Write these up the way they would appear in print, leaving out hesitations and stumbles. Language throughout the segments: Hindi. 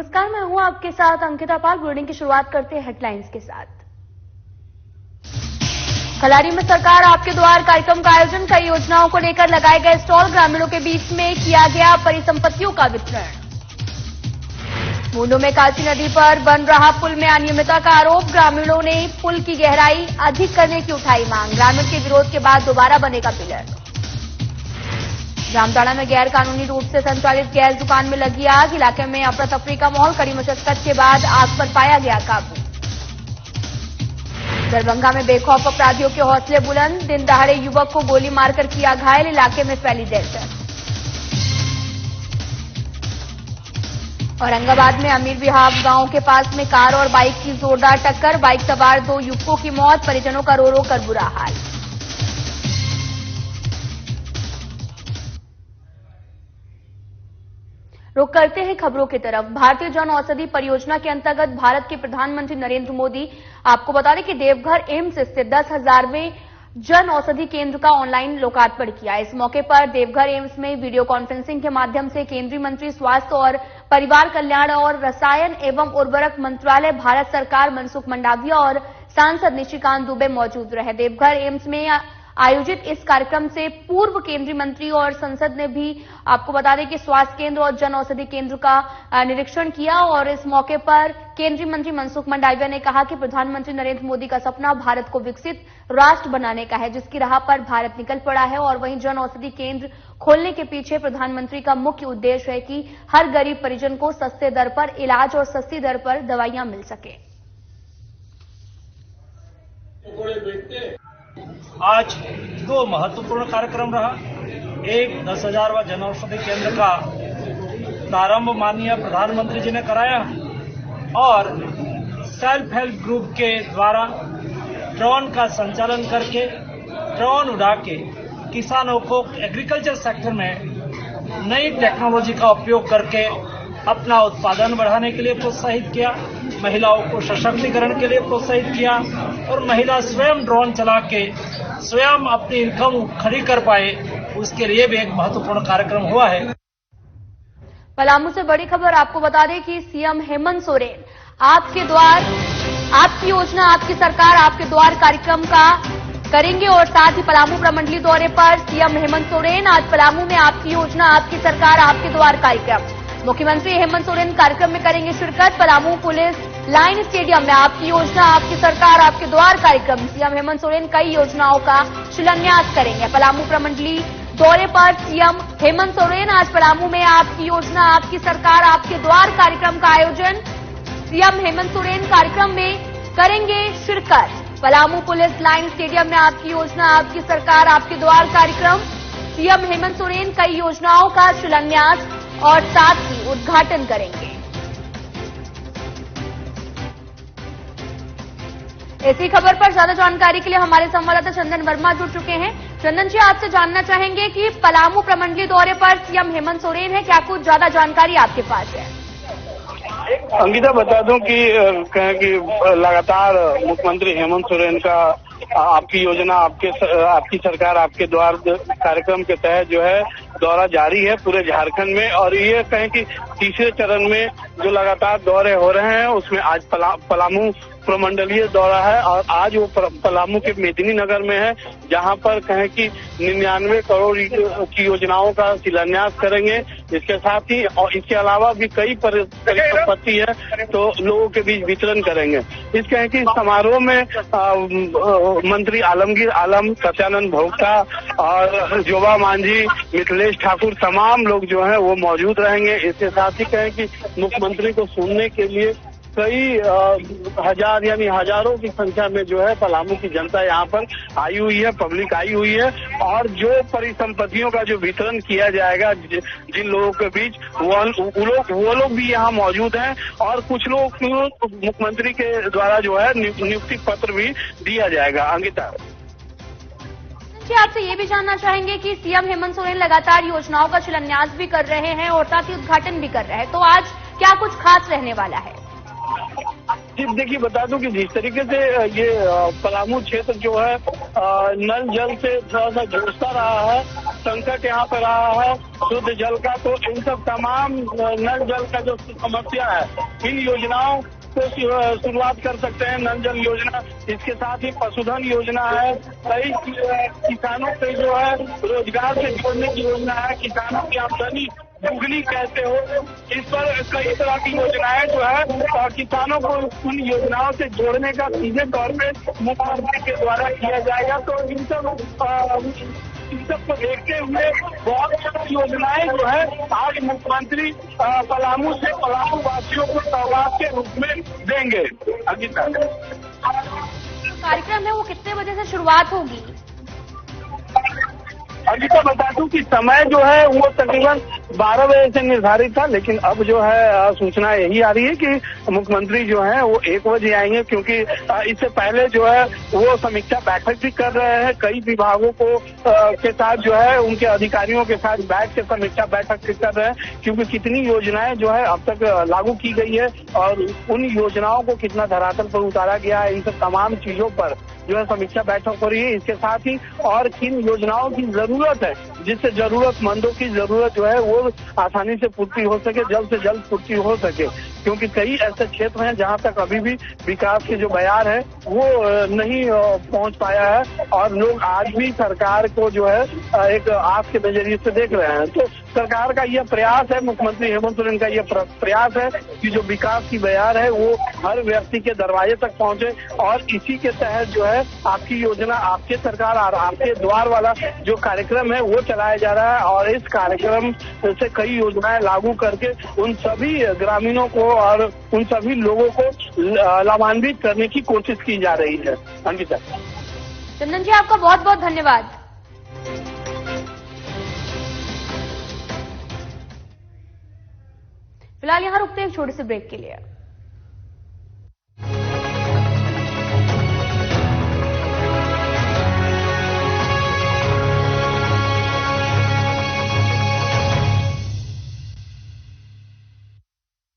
नमस्कार, मैं हूं आपके साथ अंकिता पाल। बुलेटिन की शुरुआत करते हैं हेडलाइंस के साथ। खलारी में सरकार आपके द्वार कार्यक्रम का आयोजन, कई योजनाओं को लेकर लगाए गए स्टॉल, ग्रामीणों के बीच में किया गया परिसंपत्तियों का वितरण। बूंदों में कालसी नदी पर बन रहा पुल में अनियमितता का आरोप, ग्रामीणों ने पुल की गहराई अधिक करने की उठाई मांग, ग्रामीण के विरोध के बाद दोबारा बनेगा पिलर। जामताड़ा में गैर कानूनी रूप से संचालित गैस दुकान में लगी आग, इलाके में अफरा तफरी का माहौल, कड़ी मशक्कत के बाद आग पर पाया गया काबू। दरभंगा में बेखौफ अपराधियों के हौसले बुलंद, दिन दहाड़े युवक को गोली मारकर किया घायल, इलाके में फैली दहशत। औरंगाबाद में अमीर विहार गांव के पास में कार और बाइक की जोरदार टक्कर, बाइक सवार 2 युवकों की मौत, परिजनों का रो रो कर बुरा हाल। रुक करते हैं खबरों की तरफ। भारतीय जन औषधि परियोजना के अंतर्गत भारत के प्रधानमंत्री नरेंद्र मोदी, आपको बता दें कि देवघर एम्स स्थित 10,000वें जन औषधि केंद्र का ऑनलाइन लोकार्पण किया। इस मौके पर देवघर एम्स में वीडियो कॉन्फ्रेंसिंग के माध्यम से केंद्रीय मंत्री स्वास्थ्य और परिवार कल्याण और रसायन एवं उर्वरक मंत्रालय भारत सरकार मनसुख मंडाविया और सांसद निशिकांत दुबे मौजूद रहे। देवघर एम्स में आयोजित इस कार्यक्रम से पूर्व केंद्रीय मंत्री और संसद ने भी, आपको बता दें कि स्वास्थ्य केंद्र और जन औषधि केंद्र का निरीक्षण किया और इस मौके पर केंद्रीय मंत्री मनसुख मंडाविया ने कहा कि प्रधानमंत्री नरेंद्र मोदी का सपना भारत को विकसित राष्ट्र बनाने का है, जिसकी राह पर भारत निकल पड़ा है। और वहीं जन औषधि केंद्र खोलने के पीछे प्रधानमंत्री का मुख्य उद्देश्य है कि हर गरीब परिजन को सस्ते दर पर इलाज और सस्ती दर पर दवाइयां मिल सके। आज 2 महत्वपूर्ण कार्यक्रम रहा। एक 10,000वां जन औषधि केंद्र का प्रारंभ माननीय प्रधानमंत्री जी ने कराया और सेल्फ हेल्प ग्रुप के द्वारा ड्रोन का संचालन करके, ड्रोन उड़ा के किसानों को एग्रीकल्चर सेक्टर में नई टेक्नोलॉजी का उपयोग करके अपना उत्पादन बढ़ाने के लिए प्रोत्साहित किया, महिलाओं को सशक्तिकरण के लिए प्रोत्साहित किया और महिला स्वयं ड्रोन चला के स्वयं अपनी इनकम खड़ी कर पाए, उसके लिए भी एक महत्वपूर्ण कार्यक्रम हुआ है। पलामू से बड़ी खबर, आपको बता दें कि सीएम हेमंत सोरेन आपके द्वार, आपकी योजना आपकी सरकार आपके द्वार कार्यक्रम का करेंगे और साथ ही पलामू प्रमंडलीय दौरे पर सीएम हेमंत सोरेन आज पलामू में आपकी योजना आपकी सरकार आपके द्वार कार्यक्रम, मुख्यमंत्री हेमंत सोरेन कार्यक्रम में करेंगे शिरकत। पलामू पुलिस लाइन स्टेडियम में आपकी योजना आपकी सरकार आपके द्वार कार्यक्रम, सीएम हेमंत सोरेन कई योजनाओं का शिलान्यास करेंगे। पलामू प्रमंडलीय दौरे पर सीएम हेमंत सोरेन आज पलामू में आपकी योजना आपकी सरकार आपके द्वार कार्यक्रम का आयोजन, सीएम हेमंत सोरेन कार्यक्रम में करेंगे शिरकत। पलामू पुलिस लाइन स्टेडियम में आपकी योजना आपकी सरकार आपके द्वार कार्यक्रम, सीएम हेमंत सोरेन कई योजनाओं का शिलान्यास और साथ ही उद्घाटन करेंगे। इसी खबर पर ज्यादा जानकारी के लिए हमारे संवाददाता चंदन वर्मा जुड़ चुके हैं। चंदन जी, आपसे जानना चाहेंगे कि पलामू प्रमंडलीय दौरे पर सीएम हेमंत सोरेन है, क्या कुछ ज्यादा जानकारी आपके पास है? अंकिता, बता दूं कि लगातार मुख्यमंत्री हेमंत सोरेन का आपकी योजना आपकी सरकार आपके द्वार कार्यक्रम के तहत जो है दौरा जारी है पूरे झारखंड में। और ये कहें कि तीसरे चरण में जो लगातार दौरे हो रहे हैं उसमें आज पलामू प्रमंडलीय दौरा है और आज वो पलामू के मेदिनीनगर में है, जहां पर कहें कि 99 करोड़ की योजनाओं का शिलान्यास करेंगे। इसके साथ ही और इसके अलावा भी कई परिसंपत्ति है तो लोगों के बीच वितरण करेंगे। इस कहें कि समारोह में मंत्री आलमगीर आलम, सत्यानंद भोक्ता और जोबा मांझी, मिथिलेश ठाकुर, तमाम लोग जो हैं वो मौजूद रहेंगे। इसके साथ ही कहें कि मुख्यमंत्री को सुनने के लिए कई हजार यानी हजारों की संख्या में जो है पलामू की जनता यहाँ पर आई हुई है, पब्लिक आई हुई है। और जो परिसंपत्तियों का जो वितरण किया जाएगा जिन लोगों के बीच, वो लोग भी यहाँ मौजूद हैं और कुछ लोग मुख्यमंत्री के द्वारा जो है नियुक्ति पत्र भी दिया जाएगा। अंकिता जी, आपसे ये भी जानना चाहेंगे कि सीएम हेमंत सोरेन लगातार योजनाओं का शिलान्यास भी कर रहे हैं और साथ ही उद्घाटन भी कर रहे हैं, तो आज क्या कुछ खास रहने वाला है? जी देखिए, बता दूं कि जिस तरीके से ये पलामू क्षेत्र जो है नल जल से थोड़ा सा जूझता रहा है, संकट यहाँ पर रहा है शुद्ध जल का, तो इन सब तमाम नल जल का जो समस्या है, इन योजनाओं को शुरुआत कर सकते हैं। नल जल योजना, इसके साथ ही पशुधन योजना है, कई किसानों के जो है रोजगार से जोड़ने की योजना है, किसानों की आमदनी दुगनी कैसे हो, इस पर कई तरह की योजनाएं जो है किसानों को उन योजनाओं से जोड़ने का सीधे तौर पे मुख्यमंत्री के द्वारा किया जाएगा। तो इन सब को देखते हुए बहुत सारी योजनाएं जो है आज मुख्यमंत्री पलामू से पलामू वासियों को सौगात के रूप में देंगे। अंकिता, कार्यक्रम है वो कितने बजे से शुरुआत होगी? अभी तो बता दूं कि समय जो है वो तकरीबन 12 बजे से निर्धारित था, लेकिन अब जो है सूचना यही आ रही है कि मुख्यमंत्री जो है वो 1 बजे आएंगे, क्योंकि इससे पहले जो है वो समीक्षा बैठक भी कर रहे हैं। कई विभागों को के साथ जो है उनके अधिकारियों के साथ बैठ के समीक्षा बैठक कर रहे हैं, क्योंकि कितनी योजनाएं जो है अब तक लागू की गई है और उन योजनाओं को कितना धरातल पर उतारा गया है, इन सब तमाम चीजों पर जो है समीक्षा बैठक हो रही है। इसके साथ ही और किन योजनाओं की जरूरत है, जिससे जरूरतमंदों की जरूरत जो है वो आसानी से पूर्ति हो सके, जल्द से जल्द पूर्ति हो सके, क्योंकि कई ऐसे क्षेत्र हैं जहां तक अभी भी विकास के जो बयार है वो नहीं पहुंच पाया है और लोग आज भी सरकार को जो है एक आस के नजरिए से देख रहे हैं। तो सरकार का यह प्रयास है, मुख्यमंत्री हेमंत सोरेन का यह प्रयास है कि जो विकास की बयार है वो हर व्यक्ति के दरवाजे तक पहुंचे, और इसी के तहत जो है आपकी योजना, आपके सरकार और आपके द्वार वाला जो कार्यक्रम है वो चलाया जा रहा है। और इस कार्यक्रम से कई योजनाएं लागू करके उन सभी ग्रामीणों को और उन सभी लोगों को लाभान्वित करने की कोशिश की जा रही है। अंकिता, चंदन जी आपका बहुत बहुत धन्यवाद। फिलहाल यहां रुकते हैं एक छोटे से ब्रेक के लिए।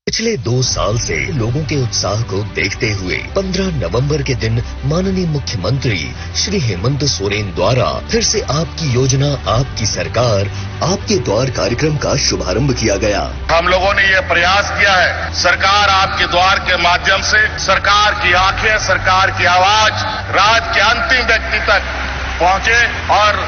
पिछले 2 साल से लोगों के उत्साह को देखते हुए 15 नवंबर के दिन माननीय मुख्यमंत्री श्री हेमंत सोरेन द्वारा फिर से आपकी योजना, आपकी सरकार, आपके द्वार कार्यक्रम का शुभारंभ किया गया। हम लोगों ने ये प्रयास किया है, सरकार आपके द्वार के माध्यम से सरकार की आंखें, सरकार की आवाज राज्य के अंतिम व्यक्ति तक पहुंचे और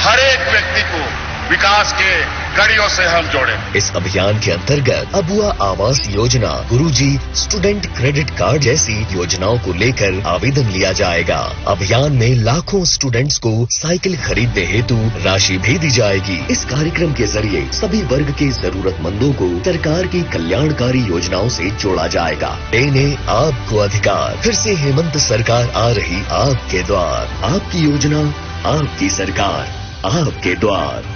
हर एक व्यक्ति को विकास के कड़ियों से हम जोड़े। इस अभियान के अंतर्गत अबुआ आवास योजना, गुरुजी स्टूडेंट क्रेडिट कार्ड जैसी योजनाओं को लेकर आवेदन लिया जाएगा। अभियान में लाखों स्टूडेंट्स को साइकिल खरीदने हेतु राशि भी दी जाएगी। इस कार्यक्रम के जरिए सभी वर्ग के जरूरतमंदों को सरकार की कल्याणकारी योजनाओं से जोड़ा जाएगा। देने आपको अधिकार। फिर से हेमंत सरकार आ रही आपके द्वार, आपकी योजना, आपकी सरकार, आपके द्वार।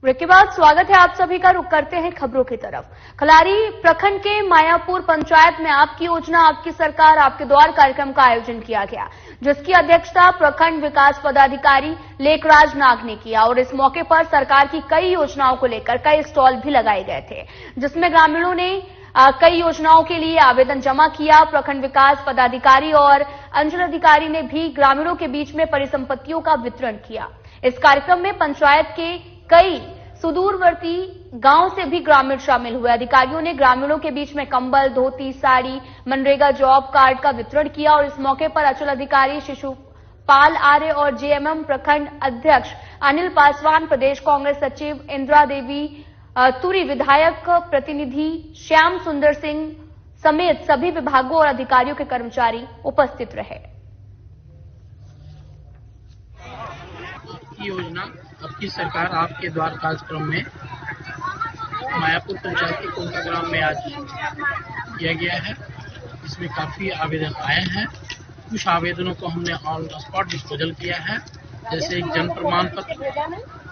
ब्रेक के बाद स्वागत है आप सभी का। रुक करते हैं खबरों की तरफ। खलारी प्रखंड के मायापुर पंचायत में आपकी योजना, आपकी सरकार, आपके द्वार कार्यक्रम का आयोजन किया गया, जिसकी अध्यक्षता प्रखंड विकास पदाधिकारी लेखराज नाग ने किया। और इस मौके पर सरकार की कई योजनाओं को लेकर कई स्टॉल भी लगाए गए थे, जिसमें ग्रामीणों ने कई योजनाओं के लिए आवेदन जमा किया। प्रखंड विकास पदाधिकारी और अंचल अधिकारी ने भी ग्रामीणों के बीच में परिसंपत्तियों का वितरण किया। इस कार्यक्रम में पंचायत के कई सुदूरवर्ती गांव से भी ग्रामीण शामिल हुए। अधिकारियों ने ग्रामीणों के बीच में कंबल, धोती, साड़ी, मनरेगा जॉब कार्ड का वितरण किया। और इस मौके पर अंचल अधिकारी शिशुपाल आर्य और जेएमएम प्रखंड अध्यक्ष अनिल पासवान, प्रदेश कांग्रेस सचिव इंदिरा देवी तुरी, विधायक प्रतिनिधि श्याम सुंदर सिंह समेत सभी विभागों और अधिकारियों के कर्मचारी उपस्थित रहे। योजना आपकी सरकार, आपके द्वार कार्यक्रम में मायापुर पंचायत के कोंका ग्राम में आज किया गया है। इसमें काफी आवेदन आए हैं। कुछ आवेदनों को हमने ऑन द स्पॉट डिस्पोजल किया है। जैसे एक जन्म प्रमाण पत्र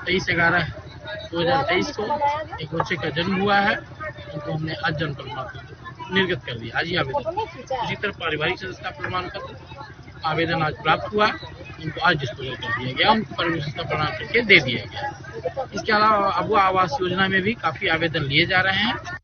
23/11/2023 को एक बच्चे का जन्म हुआ है, उनको हमने आज जन्म प्रमाण पत्र निर्गत कर दिया। आज ही आवेदन। इसी तरह पारिवारिक सदस्यता प्रमाण पत्र आवेदन आज प्राप्त हुआ, उनको आज डिस्पोजल कर दिया गया, उनको पारिवारिक सदस्यता प्रमाण करके दे दिया गया। इसके अलावा अबुआ आवास योजना में भी काफी आवेदन लिए जा रहे हैं।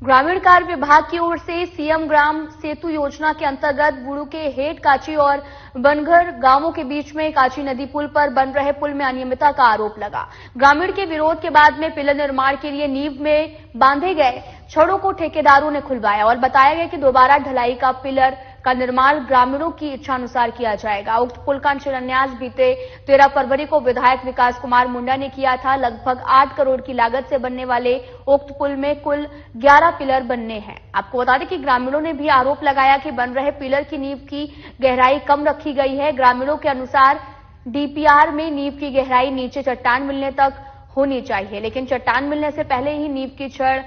ग्रामीण कार्य विभाग की ओर से सीएम ग्राम सेतु योजना के अंतर्गत बुड़ू के हेड काची और बनघर गांवों के बीच में काची नदी पुल पर बन रहे पुल में अनियमितता का आरोप लगा। ग्रामीण के विरोध के बाद में पिलर निर्माण के लिए नींव में बांधे गए छड़ों को ठेकेदारों ने खुलवाया और बताया गया कि दोबारा ढलाई का पिलर का निर्माण ग्रामीणों की इच्छानुसार किया जाएगा। उक्त पुल का शिलान्यास बीते 13 फरवरी को विधायक विकास कुमार मुंडा ने किया था। लगभग 8 करोड़ की लागत से बनने वाले उक्त पुल में कुल 11 पिलर बनने हैं। आपको बता दें कि ग्रामीणों ने भी आरोप लगाया कि बन रहे पिलर की नींव की गहराई कम रखी गई है। ग्रामीणों के अनुसार डीपीआर में नींव की गहराई नीचे चट्टान मिलने तक होनी चाहिए, लेकिन चट्टान मिलने से पहले ही नींव की छड़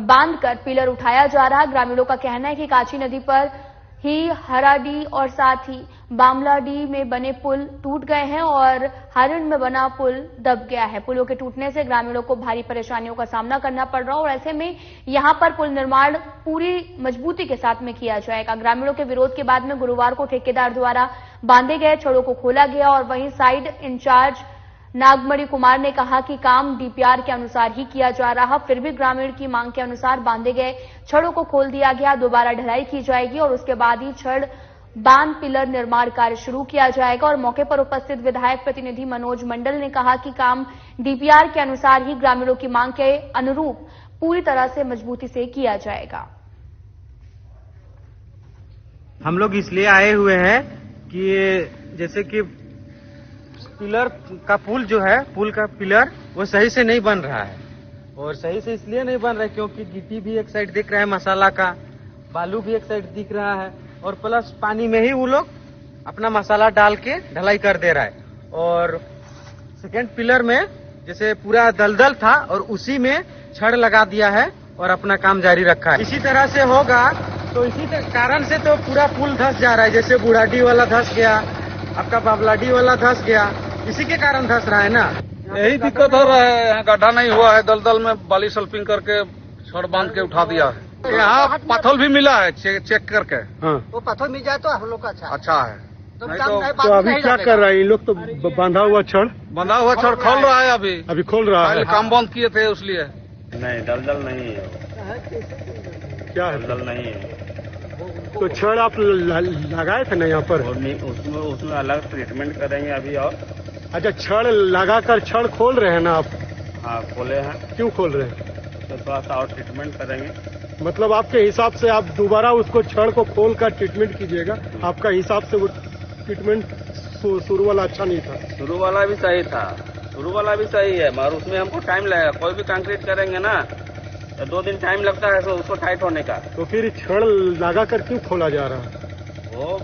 बांधकर पिलर उठाया जा रहा। ग्रामीणों का कहना है कि काची नदी पर ही हराडी और साथ ही बामलाडी में बने पुल टूट गए हैं और हरिण में बना पुल दब गया है। पुलों के टूटने से ग्रामीणों को भारी परेशानियों का सामना करना पड़ रहा है और ऐसे में यहां पर पुल निर्माण पूरी मजबूती के साथ में किया जाएगा। ग्रामीणों के विरोध के बाद में गुरुवार को ठेकेदार द्वारा बांधे गए छड़ों को खोला गया और वहीं साइड इंचार्ज नागमणि कुमार ने कहा कि काम डीपीआर के अनुसार ही किया जा रहा, फिर भी ग्रामीण की मांग के अनुसार बांधे गए छड़ों को खोल दिया गया। दोबारा ढलाई की जाएगी और उसके बाद ही छड़ बांध पिलर निर्माण कार्य शुरू किया जाएगा। और मौके पर उपस्थित विधायक प्रतिनिधि मनोज मंडल ने कहा कि काम डीपीआर के अनुसार ही ग्रामीणों की मांग के अनुरूप पूरी तरह से मजबूती से किया जाएगा। हम लोग इसलिए आए हुए हैं कि जैसे कि पिलर का पुल जो है, पुल का पिलर वो सही से नहीं बन रहा है और सही से इसलिए नहीं बन रहा है क्योंकि गिट्टी भी एक साइड दिख रहा है, मसाला का बालू भी एक साइड दिख रहा है और प्लस पानी में ही वो लोग अपना मसाला डाल के ढलाई कर दे रहा है। और सेकेंड पिलर में जैसे पूरा दलदल था और उसी में छड़ लगा दिया है और अपना काम जारी रखा है। इसी तरह से होगा तो इसी कारण से तो पूरा पुल धंस जा रहा है। जैसे बुढ़ाडी वाला धंस गया, आपका बाबलाडी वाला धंस गया, इसी के कारण धंस रहा है ना। यही दिक्कत हो रहा है, यहाँ गड्ढा नहीं हुआ है, दलदल में बाली सल्पिंग करके छड़ बांध के उठा दिया है। यहाँ पत्थर भी मिला है चेक करके। वो पत्थर मिल जाए तो हम लोग का अच्छा है। तो अभी क्या कर रहा है इन लोग? तो बांधा हुआ छड़ खोल रहा है, अभी खोल रहा है। काम बंद किए थे इसलिए। नहीं, दलदल नहीं है। क्या है? दलदल नहीं है। तो छड़ आप लगाए थे ना यहाँ पर? उसमें अलग ट्रीटमेंट करेंगे अभी। और अच्छा, छड़ लगाकर छड़ खोल रहे हैं ना आप? हाँ, खोले हैं। क्यों खोल रहे हैं? तो थोड़ा सा और ट्रीटमेंट करेंगे। मतलब आपके हिसाब से आप दोबारा उसको छड़ को खोल कर ट्रीटमेंट कीजिएगा? आपका हिसाब से वो ट्रीटमेंट शुरू वाला अच्छा नहीं था? शुरू वाला भी सही था, शुरू वाला भी सही है, मगर उसमें हमको टाइम लगेगा। कोई भी कंक्रीट करेंगे ना तो 2 दिन टाइम लगता है उसको टाइट होने का। तो फिर छड़ लगा कर क्यों खोला जा रहा है? वो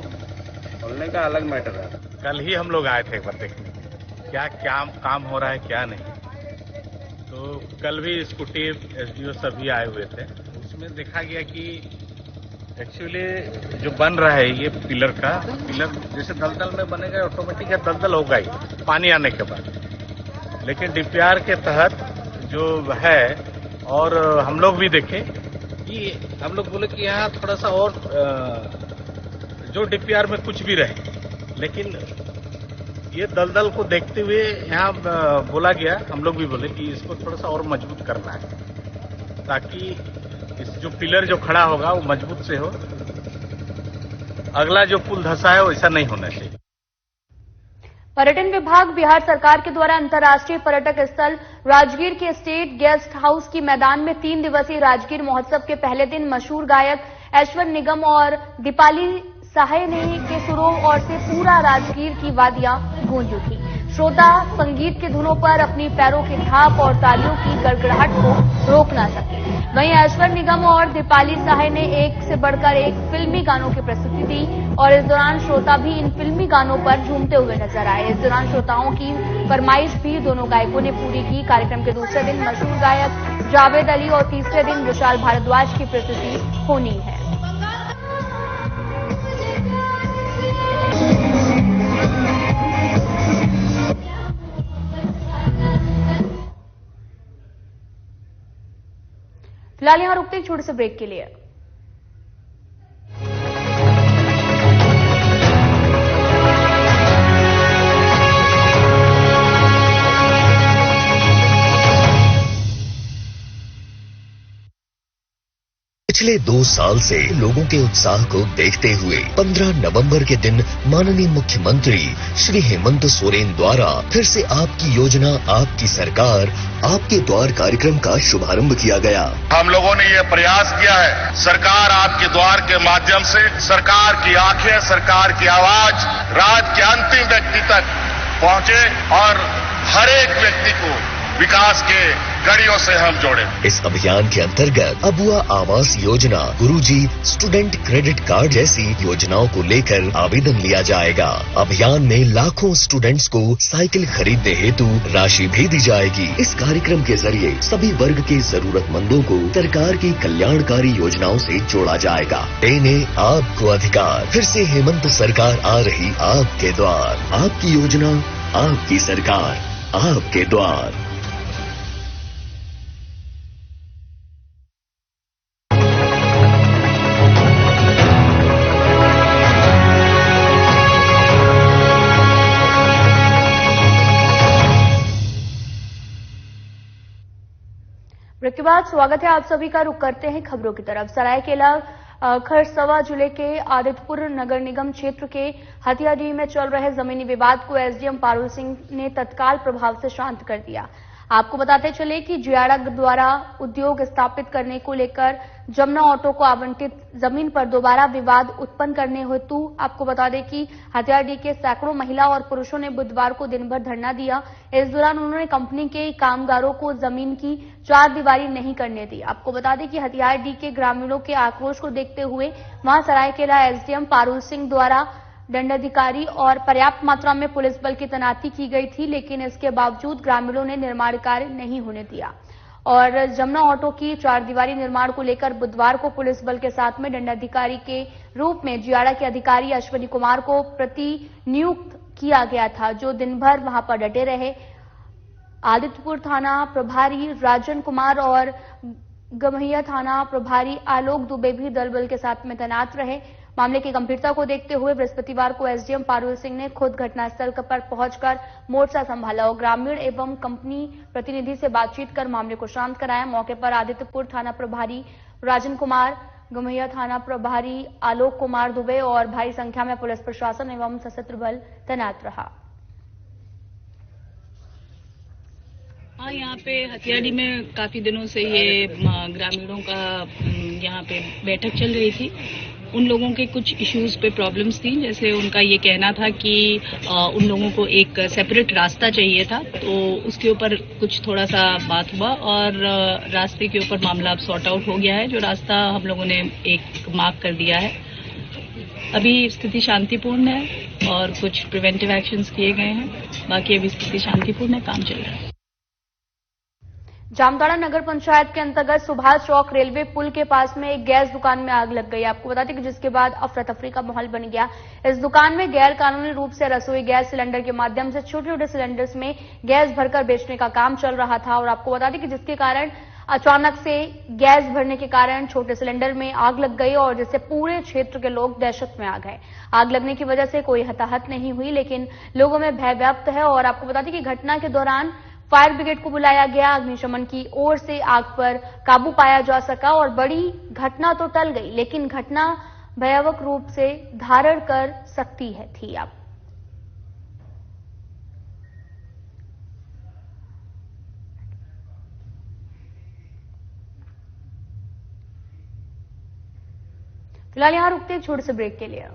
खोलने का अलग मैटर है। कल ही हम लोग आए थे एक बार देखने, क्या काम हो रहा है क्या नहीं। तो कल भी स्कूटी एसडीओ सभी आए हुए थे। उसमें देखा गया कि एक्चुअली जो बन रहा है ये पिलर जैसे दलदल में बनेगा ऑटोमेटिक है, दलदल होगा ही पानी आने के बाद। लेकिन डीपीआर के तहत जो है, और हम लोग भी देखे कि हम लोग बोले कि यहाँ थोड़ा सा और जो डीपीआर में कुछ भी रहे, लेकिन ये दलदल को देखते हुए यहाँ बोला गया, हम लोग भी बोले कि इसको थोड़ा सा और मजबूत करना है ताकि इस जो पिलर जो खड़ा होगा वो मजबूत से हो। अगला जो पुल धंसा है वैसा नहीं होना चाहिए। पर्यटन विभाग बिहार सरकार के द्वारा अंतर्राष्ट्रीय पर्यटक स्थल राजगीर के स्टेट गेस्ट हाउस की मैदान में 3 दिवसीय राजगीर महोत्सव के पहले दिन मशहूर गायक ऐश्वर्य निगम और दीपाली साहने के सुरों और से पूरा राजगीर की वादियां गूंज उठी। श्रोता संगीत के धुनों पर अपनी पैरों की थाप और तालियों की गड़गड़ाहट को रोक ना सके। वहीं ऐश्वर्य निगम और दीपाली साहे ने एक से बढ़कर एक फिल्मी गानों की प्रस्तुति दी और इस दौरान श्रोता भी इन फिल्मी गानों पर झूमते हुए नजर आए। इस दौरान श्रोताओं की फरमाइश भी दोनों गायकों ने पूरी की। कार्यक्रम के दूसरे दिन मशहूर गायक जावेद अली और तीसरे दिन विशाल भारद्वाज की प्रस्तुति होनी है। फिलहाल यहाँ रुकते हैं छोटे से ब्रेक के लिए। पिछले 2 साल से लोगों के उत्साह को देखते हुए 15 नवंबर के दिन माननीय मुख्यमंत्री श्री हेमंत सोरेन द्वारा फिर से आपकी योजना आपकी सरकार आपके द्वार कार्यक्रम का शुभारंभ किया गया। हम लोगों ने ये प्रयास किया है, सरकार आपके द्वार के माध्यम से सरकार की आंखें, सरकार की आवाज राज्य के अंतिम व्यक्ति तक पहुंचे और हर एक व्यक्ति को विकास के कड़ियों से हम जोड़े। इस अभियान के अंतर्गत अबुआ आवास योजना, गुरुजी स्टूडेंट क्रेडिट कार्ड जैसी योजनाओं को लेकर आवेदन लिया जाएगा। अभियान में लाखों स्टूडेंट्स को साइकिल खरीदने हेतु राशि भी दी जाएगी। इस कार्यक्रम के जरिए सभी वर्ग के जरूरतमंदों को सरकार की कल्याणकारी योजनाओं से जोड़ा जाएगा। देने आपको अधिकार। फिर से हेमंत सरकार आ रही आपके द्वार। आपकी योजना, आपकी सरकार, आपके द्वार। ब्रेक के बाद स्वागत है आप सभी का। रुक करते हैं खबरों की तरफ। सरायकेला खरसवा जिले के आदित्यपुर नगर निगम क्षेत्र के हथियाडीह में चल रहे जमीनी विवाद को एसडीएम पारुल सिंह ने तत्काल प्रभाव से शांत कर दिया। आपको बताते चले कि जियाड़ा द्वारा उद्योग स्थापित करने को लेकर जमुना ऑटो को आवंटित जमीन पर दोबारा विवाद उत्पन्न करने हेतु आपको बता दें कि हथियारडीह के सैकड़ों महिला और पुरुषों ने बुधवार को दिन भर धरना दिया। इस दौरान उन्होंने कंपनी के कामगारों को जमीन की चारदीवारी नहीं करने दी। आपको बता दें कि हथियारडीह के ग्रामीणों के आक्रोश को देखते हुए वहां सरायकेला एसडीएम पारुल सिंह द्वारा दंडाधिकारी और पर्याप्त मात्रा में पुलिस बल की तैनाती की गई थी, लेकिन इसके बावजूद ग्रामीणों ने निर्माण कार्य नहीं होने दिया और जमुना ऑटो की चारदीवारी निर्माण को लेकर बुधवार को पुलिस बल के साथ में दंडाधिकारी के रूप में जियाड़ा के अधिकारी अश्विनी कुमार को प्रतिनियुक्त किया गया था, जो दिन भर वहां पर डटे रहे। आदित्यपुर थाना प्रभारी राजन कुमार और गम्हैया थाना प्रभारी आलोक दुबे भी दल बल के साथ में तैनात रहे। मामले की गंभीरता को देखते हुए बृहस्पतिवार को एसडीएम पारुल सिंह ने खुद घटनास्थल पर पहुंचकर मोर्चा संभाला और ग्रामीण एवं कंपनी प्रतिनिधि से बातचीत कर मामले को शांत कराया। मौके पर आदित्यपुर थाना प्रभारी राजन कुमार, गम्हैया थाना प्रभारी आलोक कुमार दुबे और भारी संख्या में पुलिस प्रशासन एवं सशस्त्र बल तैनात रहा। हाँ, यहाँ पे हथियारडीह में काफी दिनों से ये ग्रामीणों का यहाँ पे बैठक चल रही थी। उन लोगों के कुछ इश्यूज पे प्रॉब्लम्स थी, जैसे उनका ये कहना था कि उन लोगों को एक सेपरेट रास्ता चाहिए था, तो उसके ऊपर कुछ थोड़ा सा बात हुआ और रास्ते के ऊपर मामला अब सॉर्ट आउट हो गया है। जो रास्ता हम लोगों ने एक मार्क कर दिया है। अभी स्थिति शांतिपूर्ण है और कुछ प्रिवेंटिव एक्शंस किए गए हैं। बाकी अभी स्थिति शांतिपूर्ण है, काम चल रहा है। जामताड़ा नगर पंचायत के अंतर्गत सुभाष चौक रेलवे पुल के पास में एक गैस दुकान में आग लग गई। आपको बता दें कि जिसके बाद अफरा तफरी का माहौल बन गया। इस दुकान में गैर कानूनी रूप से रसोई गैस सिलेंडर के माध्यम से छोटे छोटे सिलेंडर्स में गैस भरकर बेचने का काम चल रहा था और आपको बता दें कि जिसके कारण अचानक से गैस भरने के कारण छोटे सिलेंडर में आग लग गई और जिससे पूरे क्षेत्र के लोग दहशत में आ गए। आग लगने की वजह से कोई हताहत नहीं हुई, लेकिन लोगों में भय व्याप्त है और आपको बता दें कि घटना के दौरान फायर ब्रिगेड को बुलाया गया। अग्निशमन की ओर से आग पर काबू पाया जा सका और बड़ी घटना तो टल गई, लेकिन घटना भयावह रूप से धारण कर सकती थी। आप फिलहाल यहां रुकते हैं छोटे से ब्रेक के लिए।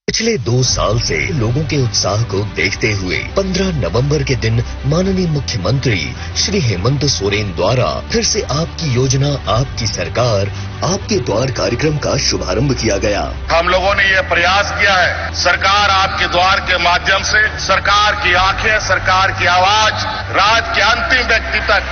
पिछले 2 साल से लोगों के उत्साह को देखते हुए 15 नवंबर के दिन माननीय मुख्यमंत्री श्री हेमंत सोरेन द्वारा फिर से आपकी योजना आपकी सरकार आपके द्वार कार्यक्रम का शुभारंभ किया गया। हम लोगों ने ये प्रयास किया है, सरकार आपके द्वार के माध्यम से सरकार की आंखें, सरकार की आवाज राज्य के अंतिम व्यक्ति तक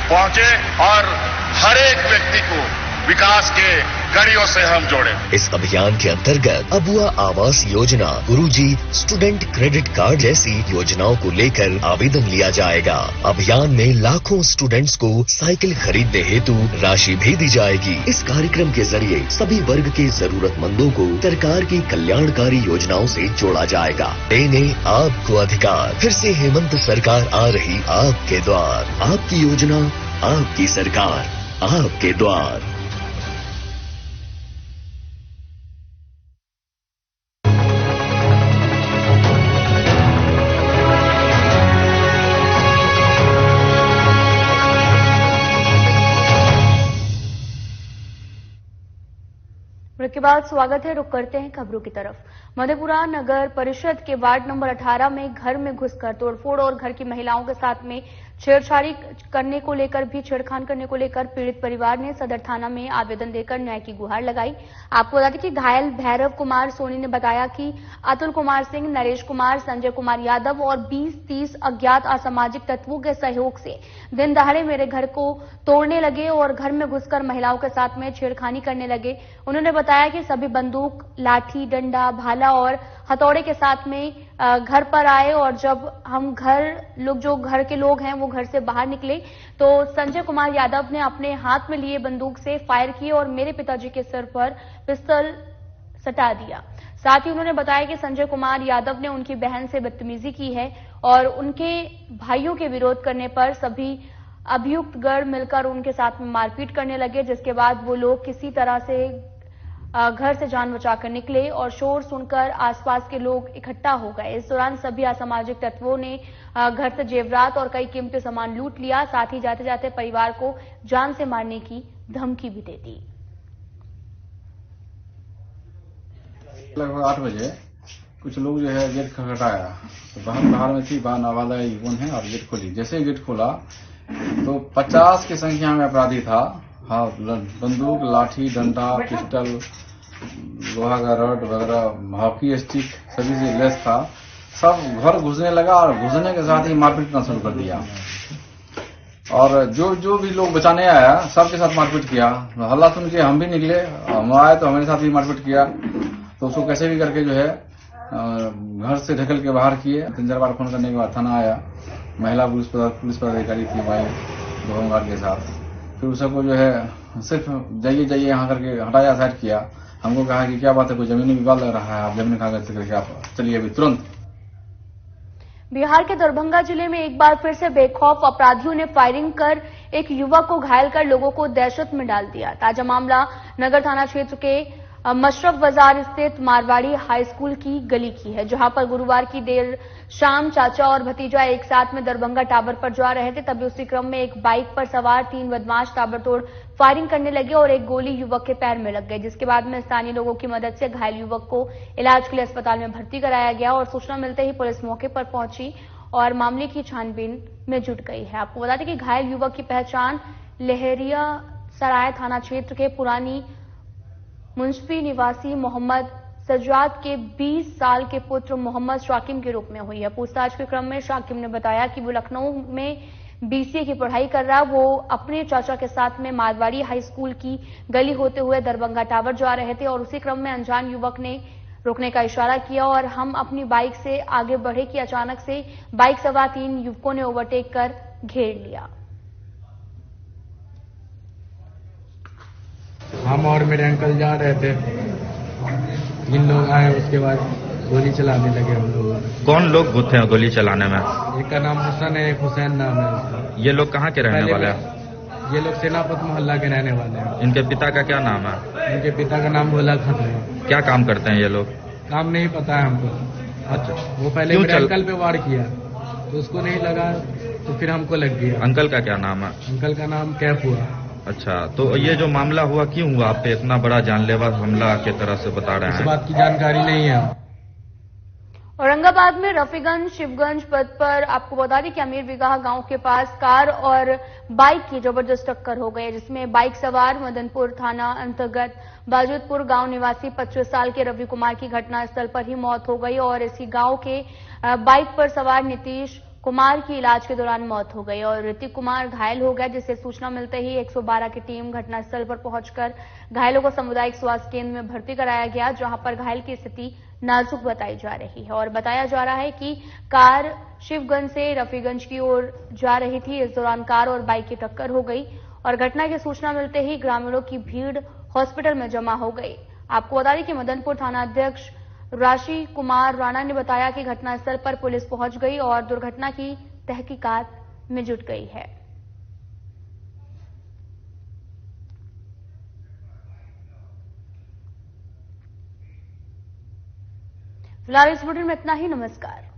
पहुंचे और हर एक व्यक्ति को विकास के कड़ियों से हम जोड़े। इस अभियान के अंतर्गत अबुआ आवास योजना, गुरुजी स्टूडेंट क्रेडिट कार्ड जैसी योजनाओं को लेकर आवेदन लिया जाएगा। अभियान में लाखों स्टूडेंट्स को साइकिल खरीदने हेतु राशि भी दी जाएगी। इस कार्यक्रम के जरिए सभी वर्ग के जरूरतमंदों को सरकार की कल्याणकारी योजनाओं से जोड़ा जाएगा। देने आपको अधिकार। फिर से हेमंत सरकार आ रही आपके द्वार। आपकी योजना, आपकी सरकार, आपके द्वार। के बाद स्वागत है। रुक करते हैं खबरों की तरफ। मधेपुरा नगर परिषद के वार्ड नंबर 18 में घर में घुसकर तोड़फोड़ और घर की महिलाओं के साथ में छेड़छाड़ करने को लेकर पीड़ित परिवार ने सदर थाना में आवेदन देकर न्याय की गुहार लगाई। आपको बता दें कि घायल भैरव कुमार सोनी ने बताया कि अतुल कुमार सिंह, नरेश कुमार, संजय कुमार यादव और 20-30 अज्ञात असामाजिक तत्वों के सहयोग से दिन दहाड़े मेरे घर को तोड़ने लगे और घर में घुसकर महिलाओं के साथ में छेड़खानी करने लगे। उन्होंने बताया कि सभी बंदूक, लाठी, डंडा, भाला और हथौड़े के साथ में घर पर आए और जब हम घर के लोग हैं वो घर से बाहर निकले तो संजय कुमार यादव ने अपने हाथ में लिए बंदूक से फायर किए और मेरे पिताजी के सिर पर पिस्तौल सटा दिया। साथ ही उन्होंने बताया कि संजय कुमार यादव ने उनकी बहन से बदतमीजी की है और उनके भाइयों के विरोध करने पर सभी अभियुक्त गण मिलकर उनके साथ में मारपीट करने लगे, जिसके बाद वो लोग किसी तरह से घर से जान बचाकर निकले और शोर सुनकर आसपास के लोग इकट्ठा हो गए। इस दौरान सभी असामाजिक तत्वों ने घर से जेवरात और कई कीमती सामान लूट लिया। साथ ही जाते जाते परिवार को जान से मारने की धमकी भी दे दी। लगभग 8 बजे कुछ लोग जो है गेट खटखटाया तो बाहर में थी, बाहर नवादा कौन है और गेट खोली। जैसे ही गेट खोला तो 50 की संख्या में अपराधी था। हाँ, बंदूक, लाठी, डंडा, पिस्टल, लोहा का रड वगैरह, हॉकी स्टिक सभी से लेस था। सब घर घुसने लगा और घुसने के साथ ही मारपीट करना शुरू कर दिया और जो भी लोग बचाने आया सबके साथ मारपीट किया। हल्ला सुन के हम भी निकले, हम आए तो हमारे साथ भी मारपीट किया। तो उसको कैसे भी करके जो है घर से ढकल के बाहर किए। 3-4 बार फोन करने के बाद थाना आया। महिला पुलिस पदाधिकारी थी भाई दो होमगार्ड के साथ। फिर उस सबको जो है सिर्फ जाइए यहाँ करके हटाया, साइड किया। हमको कहा कि क्या बात है, कोई जमीनी विवाद लग रहा है, आप जमीन कागज से करके आप चलिए अभी तुरंत। बिहार के दरभंगा जिले में एक बार फिर से बेखौफ अपराधियों ने फायरिंग कर एक युवक को घायल कर लोगों को दहशत में डाल दिया। ताजा मामला नगर थाना क्षेत्र के मशरफ बाजार स्थित मारवाड़ी हाई स्कूल की गली की है, जहां पर गुरुवार की देर शाम चाचा और भतीजा एक साथ में दरभंगा टावर पर जा रहे थे। तभी उसी क्रम में एक बाइक पर सवार 3 बदमाश ताबड़तोड़ फायरिंग करने लगे और एक गोली युवक के पैर में लग गई, जिसके बाद में स्थानीय लोगों की मदद से घायल युवक को इलाज के लिए अस्पताल में भर्ती कराया गया और सूचना मिलते ही पुलिस मौके पर पहुंची और मामले की छानबीन में जुट गई है। आपको बता दें कि घायल युवक की पहचान लहरिया सराय थाना क्षेत्र के पुरानी मुंशफी निवासी मोहम्मद सज्जाद के 20 साल के पुत्र मोहम्मद शाकिम के रूप में हुई है। पूछताछ के क्रम में शाकिम ने बताया कि वो लखनऊ में BCA की पढ़ाई कर रहा। वो अपने चाचा के साथ में मारवाड़ी हाई स्कूल की गली होते हुए दरभंगा टावर जा रहे थे और उसी क्रम में अनजान युवक ने रोकने का इशारा किया और हम अपनी बाइक से आगे बढ़े कि अचानक से बाइक सवार 3 युवकों ने ओवरटेक कर घेर लिया। हम और मेरे अंकल जा रहे थे, 3 लोग आए, उसके बाद गोली चलाने लगे हम लोग। कौन लोग थे गोली चलाने में? एक का नाम हसन है, एक हुसैन नाम है उसका। ये लोग कहाँ के रहने वाले हैं? ये लोग सेनापत मोहल्ला के रहने वाले हैं। इनके पिता का क्या नाम है? इनके पिता का नाम भोला खत है। क्या काम करते हैं ये लोग? काम नहीं पता है हमको। अच्छा, वो पहले मेरे अंकल पे वार किया तो उसको नहीं लगा तो फिर हमको लग गया। अंकल का क्या नाम है? अंकल का नाम कैफ हुआ। अच्छा, तो ये जो मामला हुआ क्यों हुआ? आप पे इतना बड़ा जानलेवा हमला के तरह से बता रहे हैं। इस बात की जानकारी नहीं है। औरंगाबाद में रफीगंज शिवगंज पथ पर आपको बता दें कि अमीर बिगाह गांव के पास कार और बाइक की जबरदस्त टक्कर हो गई, जिसमें बाइक सवार मदनपुर थाना अंतर्गत बाजुदपुर गांव निवासी 25 साल के रवि कुमार की घटनास्थल पर ही मौत हो गई और इसी गांव के बाइक पर सवार नीतीश कुमार की इलाज के दौरान मौत हो गई और ऋतिक कुमार घायल हो गया, जिससे सूचना मिलते ही 112 की टीम घटनास्थल पर पहुंचकर घायलों को सामुदायिक स्वास्थ्य केंद्र में भर्ती कराया गया, जहां पर घायल की स्थिति नाजुक बताई जा रही है और बताया जा रहा है कि कार शिवगंज से रफीगंज की ओर जा रही थी। इस दौरान कार और बाइक की टक्कर हो गई और घटना की सूचना मिलते ही ग्रामीणों की भीड़ हॉस्पिटल में जमा हो गई। आपको बता दें कि मदनपुर थानाध्यक्ष राशि कुमार राणा ने बताया कि घटनास्थल पर पुलिस पहुंच गई और दुर्घटना की तहकीकात में जुट गई है। फिलहाल इस बुलेटिन में इतना ही। नमस्कार।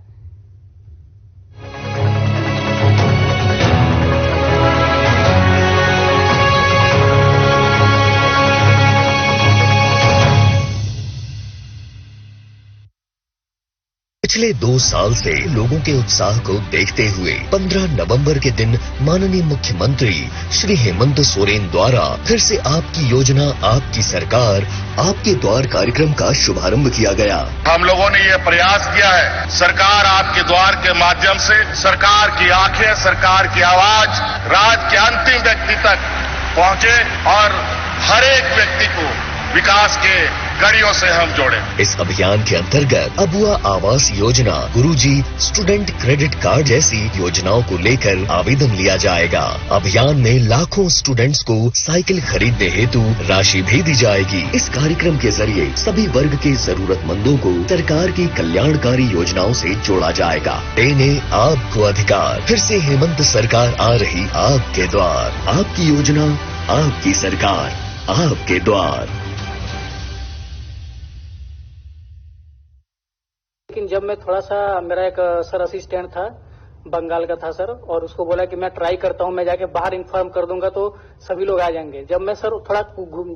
पिछले 2 साल से लोगों के उत्साह को देखते हुए 15 नवंबर के दिन माननीय मुख्यमंत्री श्री हेमंत सोरेन द्वारा फिर से आपकी योजना आपकी सरकार आपके द्वार कार्यक्रम का शुभारंभ किया गया। हम लोगों ने ये प्रयास किया है, सरकार आपके द्वार के माध्यम से सरकार की आंखें, सरकार की आवाज राज्य के अंतिम व्यक्ति तक पहुंचे और हर एक व्यक्ति को विकास के कड़ियों से हम जोड़े। इस अभियान के अंतर्गत अबुआ आवास योजना, गुरुजी स्टूडेंट क्रेडिट कार्ड जैसी योजनाओं को लेकर आवेदन लिया जाएगा। अभियान में लाखों स्टूडेंट्स को साइकिल खरीदने हेतु राशि भी दी जाएगी। इस कार्यक्रम के जरिए सभी वर्ग के जरूरतमंदों को सरकार की कल्याणकारी योजनाओं से जोड़ा जाएगा। देने आपको अधिकार। फिर से हेमंत सरकार आ रही आपके द्वार। आपकी योजना आपकी सरकार आपके द्वार। लेकिन जब मैं थोड़ा सा, मेरा एक सर असिस्टेंट था, बंगाल का था सर, और उसको बोला कि मैं ट्राई करता हूं, मैं जाके बाहर इन्फॉर्म कर दूंगा तो सभी लोग आ जाएंगे। जब मैं सर थोड़ा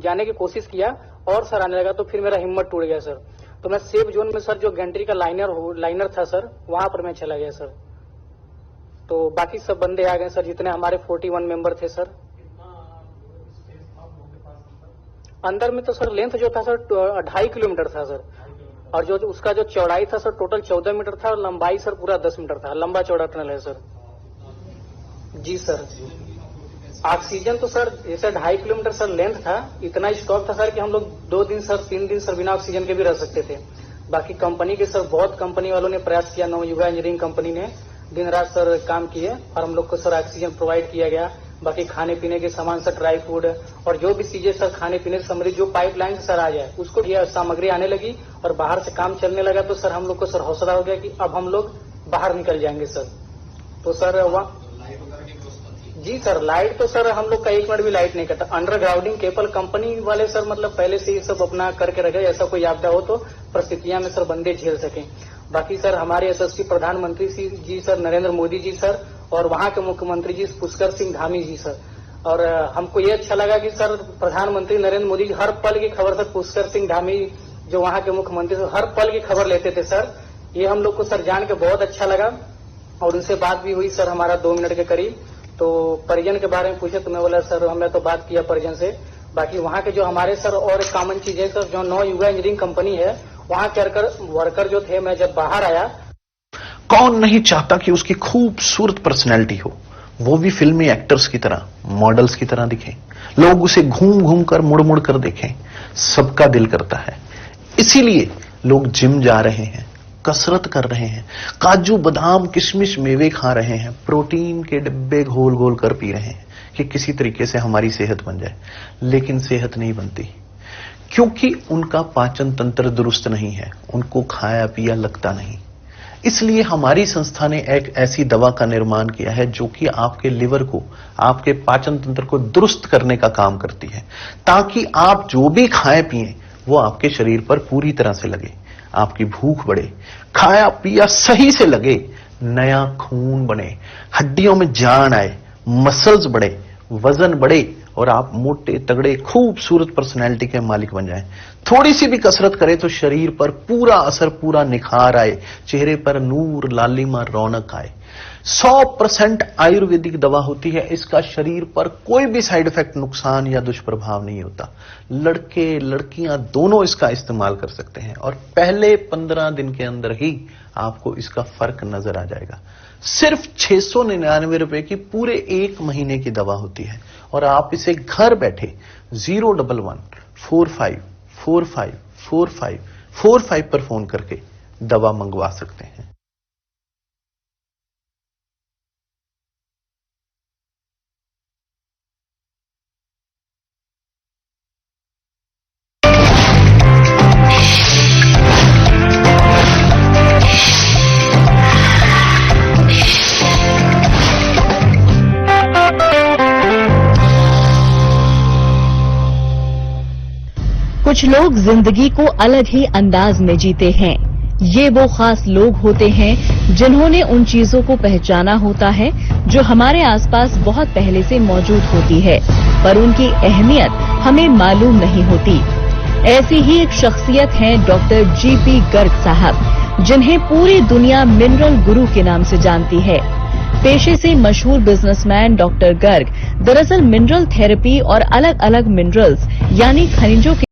जाने की कोशिश किया और सर आने लगा तो फिर मेरा हिम्मत टूट गया सर। तो मैं सेफ जोन में सर जो गैंट्री का लाइनर था सर, वहां पर मैं चला गया सर। तो बाकी सब बंदे आ गए सर, जितने हमारे 41 मेंबर थे सर। अंदर में तो सर लेंथ जो था सर 2.5 किलोमीटर था सर, और जो उसका जो चौड़ाई था सर टोटल 14 मीटर था और लंबाई सर पूरा 10 मीटर था। लंबा चौड़ा टनल है सर। जी सर। ऑक्सीजन तो सर जैसे 2.5 किलोमीटर सर लेंथ था, इतना स्टॉक था सर कि हम लोग 2 दिन सर 3 दिन सर बिना ऑक्सीजन के भी रह सकते थे। बाकी कंपनी के सर बहुत कंपनी वालों ने प्रयास किया, नवयुगा इंजीनियरिंग कंपनी ने दिन रात सर काम किए और हम लोग को सर ऑक्सीजन प्रोवाइड किया गया। बाकी खाने पीने के सामान सर, ड्राई फूड और जो भी चीजें सर खाने पीने से संबंधित जो पाइपलाइन से सर आ जाए उसको यह सामग्री आने लगी और बाहर से काम चलने लगा। तो सर हम लोग को सर हौसला हो गया कि अब हम लोग बाहर निकल जाएंगे सर। तो सर जी सर, लाइट तो सर हम लोग का 1 मिनट भी लाइट नहीं करता। अंडरग्राउंडिंग केबल कंपनी वाले सर मतलब पहले से ही सब अपना करके रखे, ऐसा कोई आपदा हो तो परिस्थितियां में सर बंदे झेल सकें। बाकी सर हमारे यशस्वी प्रधानमंत्री जी सर नरेंद्र मोदी जी सर और वहां के मुख्यमंत्री जी पुष्कर सिंह धामी जी सर, और हमको ये अच्छा लगा कि सर प्रधानमंत्री नरेंद्र मोदी जी हर पल की खबर सर, पुष्कर सिंह धामी जो वहां के मुख्यमंत्री सर हर पल की खबर लेते थे सर। ये हम लोग को सर जान के बहुत अच्छा लगा और उनसे बात भी हुई सर हमारा 2 मिनट के करीब। तो परिजन के बारे में पूछे तो मैं बोला सर हमने तो बात किया परिजन से। बाकी वहाँ के जो हमारे सर और एक कॉमन चीज है सर, जो नवयुगा इंजीनियरिंग कंपनी है वहाँ के वर्कर जो थे, मैं जब बाहर आया, कौन नहीं चाहता कि उसकी खूबसूरत पर्सनैलिटी हो, वो भी फिल्मी एक्टर्स की तरह, मॉडल्स की तरह दिखें, लोग उसे घूम घूम कर मुड़ मुड़ कर देखें। सबका दिल करता है, इसीलिए लोग जिम जा रहे हैं, कसरत कर रहे हैं, काजू बादाम किशमिश मेवे खा रहे हैं, प्रोटीन के डिब्बे घोल घोल कर पी रहे हैं कि किसी तरीके से हमारी सेहत बन जाए। लेकिन सेहत नहीं बनती क्योंकि उनका पाचन तंत्र दुरुस्त नहीं है, उनको खाया पिया लगता नहीं। इसलिए हमारी संस्था ने एक ऐसी दवा का निर्माण किया है जो कि आपके लिवर को, आपके पाचन तंत्र को दुरुस्त करने का काम करती है, ताकि आप जो भी खाएं पिएं वो आपके शरीर पर पूरी तरह से लगे, आपकी भूख बढ़े, खाया पिया सही से लगे, नया खून बने, हड्डियों में जान आए, मसल्स बढ़े, वजन बढ़े और आप मोटे तगड़े खूबसूरत पर्सनैलिटी के मालिक बन जाएं। थोड़ी सी भी कसरत करें तो शरीर पर पूरा असर, पूरा निखार आए, चेहरे पर नूर, लालिमा, रौनक आए। 100% आयुर्वेदिक दवा होती है, इसका शरीर पर कोई भी साइड इफेक्ट, नुकसान या दुष्प्रभाव नहीं होता। लड़के लड़कियां दोनों इसका इस्तेमाल कर सकते हैं और पहले 15 दिन के अंदर ही आपको इसका फर्क नजर आ जाएगा। सिर्फ 699 रुपए की पूरे 1 महीने की दवा होती है और आप इसे घर बैठे 011-45454545 पर फोन करके दवा मंगवा सकते हैं। कुछ लोग जिंदगी को अलग ही अंदाज में जीते हैं। ये वो खास लोग होते हैं जिन्होंने उन चीजों को पहचाना होता है जो हमारे आसपास बहुत पहले से मौजूद होती है, पर उनकी अहमियत हमें मालूम नहीं होती। ऐसी ही एक शख्सियत हैं डॉक्टर जीपी गर्ग साहब, जिन्हें पूरी दुनिया मिनरल गुरु के नाम से जानती है। पेशे से मशहूर बिजनेसमैन डॉक्टर गर्ग दरअसल मिनरल थेरेपी और अलग अलग मिनरल्स यानी खनिजों के